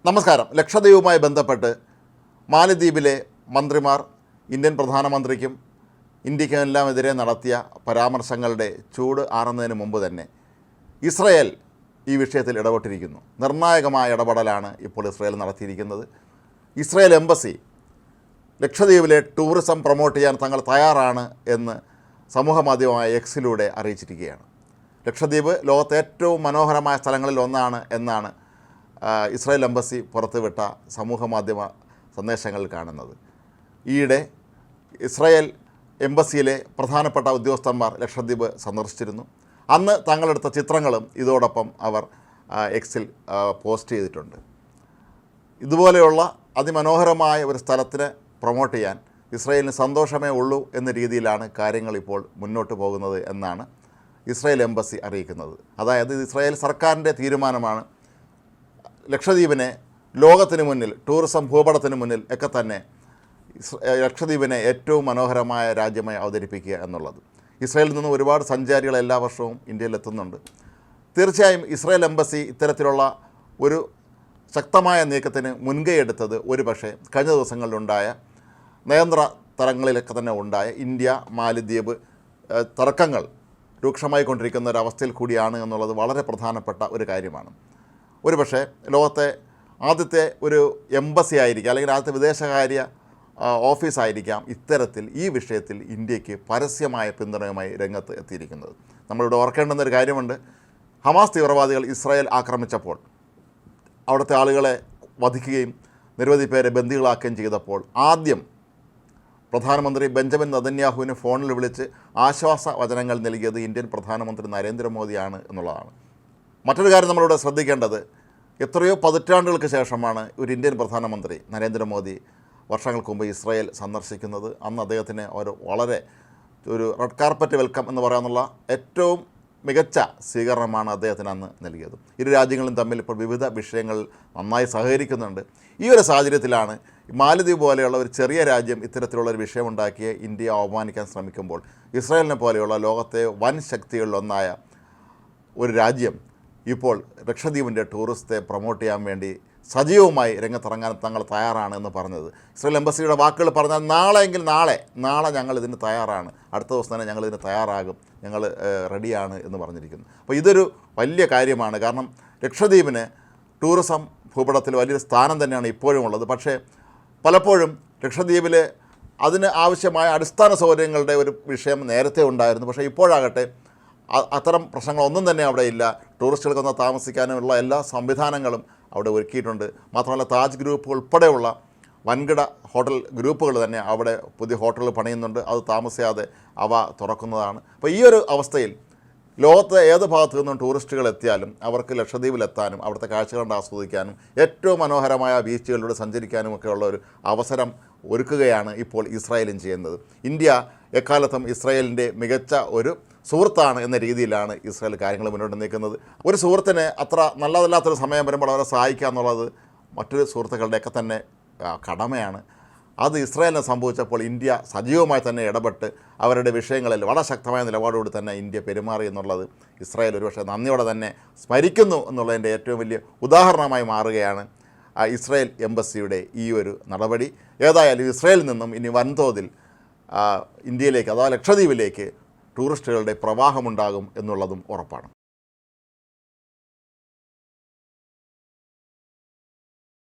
നമസ്കാരം. ലക്ഷദ്വീപുമായി ബന്ധപ്പെട്ട് മാലദ്വീപിലെ മന്ത്രിമാർ ഇന്ത്യൻ പ്രധാനമന്ത്രിക്കും ഇന്ത്യക്കെല്ലാം എതിരെ നടത്തിയ പരാമർശങ്ങളുടെ ചൂട് ആറുന്നതിന് മുമ്പ് തന്നെ ഇസ്രയേൽ ഈ വിഷയത്തിൽ ഇടപെട്ടിരിക്കുന്നു. നിർണായകമായ ഇടപെടലാണ് ഇപ്പോൾ ഇസ്രയേൽ നടത്തിയിരിക്കുന്നത്. ഇസ്രയേൽ എംബസി ലക്ഷദ്വീപിലെ ടൂറിസം പ്രൊമോട്ട് ചെയ്യാൻ തങ്ങൾ തയ്യാറാണ് എന്ന് സമൂഹമാധ്യമമായ എക്സിലൂടെ അറിയിച്ചിരിക്കുകയാണ്. ലക്ഷദ്വീപ് ലോകത്തെ ഏറ്റവും മനോഹരമായ സ്ഥലങ്ങളിൽ ഒന്നാണ് എന്നാണ് ഇസ്രായേൽ എംബസി പുറത്തുവിട്ട സമൂഹമാധ്യമ സന്ദേശങ്ങളിൽ കാണുന്നത്. ഈയിടെ ഇസ്രായേൽ എംബസിയിലെ പ്രധാനപ്പെട്ട ഉദ്യോഗസ്ഥന്മാർ ലക്ഷദ്വീപ് സന്ദർശിച്ചിരുന്നു. അന്ന് തങ്ങളെടുത്ത ചിത്രങ്ങളും ഇതോടൊപ്പം അവർ എക്സിൽ പോസ്റ്റ് ചെയ്തിട്ടുണ്ട്. ഇതുപോലെയുള്ള അതിമനോഹരമായ ഒരു സ്ഥലത്തിന് പ്രൊമോട്ട് ചെയ്യാൻ ഇസ്രായേലിന് സന്തോഷമേ ഉള്ളൂ എന്ന രീതിയിലാണ് കാര്യങ്ങൾ ഇപ്പോൾ മുന്നോട്ട് പോകുന്നത് എന്നാണ് ഇസ്രായേൽ എംബസി അറിയിക്കുന്നത്. അതായത് ഇസ്രായേൽ സർക്കാരിൻ്റെ തീരുമാനമാണ് ലക്ഷദ്വീപിനെ ലോകത്തിന് മുന്നിൽ, ടൂറിസം ഭൂപടത്തിന് മുന്നിൽ ഒക്കെ തന്നെ ലക്ഷദ്വീപിനെ ഏറ്റവും മനോഹരമായ രാജ്യമായി അവതരിപ്പിക്കുക എന്നുള്ളത്. ഇസ്രായേലിൽ നിന്ന് ഒരുപാട് സഞ്ചാരികൾ എല്ലാ വർഷവും ഇന്ത്യയിലെത്തുന്നുണ്ട്. തീർച്ചയായും ഇസ്രായേൽ എംബസി ഇത്തരത്തിലുള്ള ഒരു ശക്തമായ നീക്കത്തിന് മുൻകൈ എടുത്തത് ഒരുപക്ഷെ കഴിഞ്ഞ ദിവസങ്ങളിലുണ്ടായ നയതന്ത്ര തലങ്ങളിലൊക്കെ തന്നെ ഉണ്ടായ ഇന്ത്യ മാലദ്വീപ് തർക്കങ്ങൾ രൂക്ഷമായി കൊണ്ടിരിക്കുന്ന ഒരവസ്ഥയിൽ കൂടിയാണ് എന്നുള്ളത് വളരെ പ്രധാനപ്പെട്ട ഒരു കാര്യമാണ്. ഒരുപക്ഷെ ലോകത്തെ ആദ്യത്തെ ഒരു എംബസി ആയിരിക്കാം, അല്ലെങ്കിൽ ആദ്യത്തെ വിദേശകാര്യ ഓഫീസായിരിക്കാം ഇത്തരത്തിൽ ഈ വിഷയത്തിൽ ഇന്ത്യക്ക് പരസ്യമായ പിന്തുണയുമായി രംഗത്ത് എത്തിയിരിക്കുന്നത്. നമ്മളിവിടെ ഓർക്കേണ്ടുന്നൊരു കാര്യമുണ്ട്. ഹമാസ് തീവ്രവാദികൾ ഇസ്രായേൽ ആക്രമിച്ചപ്പോൾ അവിടുത്തെ ആളുകളെ വധിക്കുകയും നിരവധി പേരെ ബന്ദികളാക്കുകയും ചെയ്തപ്പോൾ ആദ്യം പ്രധാനമന്ത്രി ബെഞ്ചമിൻ നെതന്യാഹുവിന് ഫോണിൽ വിളിച്ച് ആശ്വാസ വചനങ്ങൾ നൽകിയത് ഇന്ത്യൻ പ്രധാനമന്ത്രി നരേന്ദ്രമോദിയാണ് എന്നുള്ളതാണ്. മറ്റൊരു കാര്യം നമ്മളിവിടെ ശ്രദ്ധിക്കേണ്ടത്, എത്രയോ പതിറ്റാണ്ടുകൾക്ക് ശേഷമാണ് ഒരു ഇന്ത്യൻ പ്രധാനമന്ത്രി നരേന്ദ്രമോദി വർഷങ്ങൾക്ക് മുമ്പ് ഇസ്രായേൽ സന്ദർശിക്കുന്നത്. അന്ന് അദ്ദേഹത്തിന് വളരെ റെഡ് കാർപ്പറ്റ് വെൽക്കം എന്ന് പറയാനുള്ള ഏറ്റവും മികച്ച സ്വീകരണമാണ് അദ്ദേഹത്തിന് അന്ന് നൽകിയത്. ഇരു രാജ്യങ്ങളും തമ്മിൽ ഇപ്പോൾ വിവിധ വിഷയങ്ങളിൽ നന്നായി സഹകരിക്കുന്നുണ്ട്. ഈ ഒരു സാഹചര്യത്തിലാണ് മാലദ്വീപ് പോലെയുള്ള ഒരു ചെറിയ രാജ്യം ഇത്തരത്തിലുള്ളൊരു വിഷയമുണ്ടാക്കിയ ഇന്ത്യയെ അവമാനിക്കാൻ ശ്രമിക്കുമ്പോൾ ഇസ്രായേലിനെ പോലെയുള്ള ലോകത്തെ വൻ ശക്തികളിലൊന്നായ ഒരു രാജ്യം ഇപ്പോൾ ലക്ഷദ്വീപിൻ്റെ ടൂറിസത്തെ പ്രൊമോട്ട് ചെയ്യാൻ വേണ്ടി സജീവമായി രംഗത്തിറങ്ങാൻ തങ്ങൾ തയ്യാറാണ് പറഞ്ഞത്. ഇസ്രായേൽ എംബസിയുടെ വാക്കുകൾ പറഞ്ഞാൽ നാളെ ഞങ്ങൾ ഇതിന് തയ്യാറാണ്, അടുത്ത ദിവസം തന്നെ ഞങ്ങൾ ഇതിന് തയ്യാറാകും, ഞങ്ങൾ റെഡിയാണ് എന്ന് പറഞ്ഞിരിക്കുന്നു. അപ്പോൾ ഇതൊരു വലിയ കാര്യമാണ്. കാരണം ലക്ഷദ്വീപിന് ടൂറിസം ഭൂപടത്തിൽ വലിയൊരു സ്ഥാനം തന്നെയാണ് ഇപ്പോഴും ഉള്ളത്. പക്ഷേ പലപ്പോഴും ലക്ഷദ്വീപിൽ അതിന് ആവശ്യമായ അടിസ്ഥാന സൗകര്യങ്ങളുടെ ഒരു വിഷയം നേരത്തെ ഉണ്ടായിരുന്നു. പക്ഷേ ഇപ്പോഴാകട്ടെ അത്തരം പ്രശ്നങ്ങളൊന്നും തന്നെ അവിടെ ഇല്ല. ടൂറിസ്റ്റുകൾക്ക് വന്ന് താമസിക്കാനുള്ള എല്ലാ സംവിധാനങ്ങളും അവിടെ ഒരുക്കിയിട്ടുണ്ട്. മാത്രമല്ല താജ് ഗ്രൂപ്പ് ഉൾപ്പെടെയുള്ള വൻകിട ഹോട്ടൽ ഗ്രൂപ്പുകൾ തന്നെ അവിടെ പുതിയ ഹോട്ടലുകൾ പണിയുന്നുണ്ട്. അത് താമസിയാതെ അവ തുറക്കുന്നതാണ്. അപ്പോൾ ഈ ഒരു അവസ്ഥയിൽ ലോകത്തെ ഏത് ഭാഗത്തു നിന്നും ടൂറിസ്റ്റുകൾ എത്തിയാലും അവർക്ക് ലക്ഷദ്വീപിലെത്താനും അവിടുത്തെ കാഴ്ചകൾ കണ്ട് ആസ്വദിക്കാനും ഏറ്റവും മനോഹരമായ ബീച്ചുകളിലൂടെ സഞ്ചരിക്കാനുമൊക്കെയുള്ള ഒരു അവസരം ഒരുക്കുകയാണ് ഇപ്പോൾ ഇസ്രായേലും ചെയ്യുന്നത്. ഇന്ത്യ എക്കാലത്തും ഇസ്രായേലിൻ്റെ മികച്ച ഒരു സുഹൃത്താണ് എന്ന രീതിയിലാണ് ഇസ്രായേൽ കാര്യങ്ങൾ മുന്നോട്ട് നീക്കുന്നത്. ഒരു സുഹൃത്തിന് അത്ര നല്ലതല്ലാത്തൊരു സമയം വരുമ്പോൾ അവരെ സഹായിക്കുക എന്നുള്ളത് മറ്റൊരു സുഹൃത്തുക്കളുടെയൊക്കെ തന്നെ കടമയാണ്. അത് ഇസ്രായേലിനെ സംഭവിച്ചപ്പോൾ ഇന്ത്യ സജീവമായി തന്നെ ഇടപെട്ട് അവരുടെ വിഷയങ്ങളിൽ വളരെ ശക്തമായ നിലപാടോട് തന്നെ ഇന്ത്യ പെരുമാറി എന്നുള്ളത് ഇസ്രായേൽ ഒരുപക്ഷെ നന്ദിയോടെ തന്നെ സ്മരിക്കുന്നു എന്നുള്ളതിൻ്റെ ഏറ്റവും വലിയ ഉദാഹരണമായി മാറുകയാണ് ഇസ്രായേൽ എംബസിയുടെ ഈ ഒരു നടപടി. ഏതായാലും ഇസ്രായേലിൽ നിന്നും ഇനി വൻതോതിൽ ഇന്ത്യയിലേക്ക് അഥവാ ലക്ഷദ്വീപിലേക്ക് ടൂറിസ്റ്റുകളുടെ പ്രവാഹമുണ്ടാകും എന്നുള്ളതും ഉറപ്പാണ്.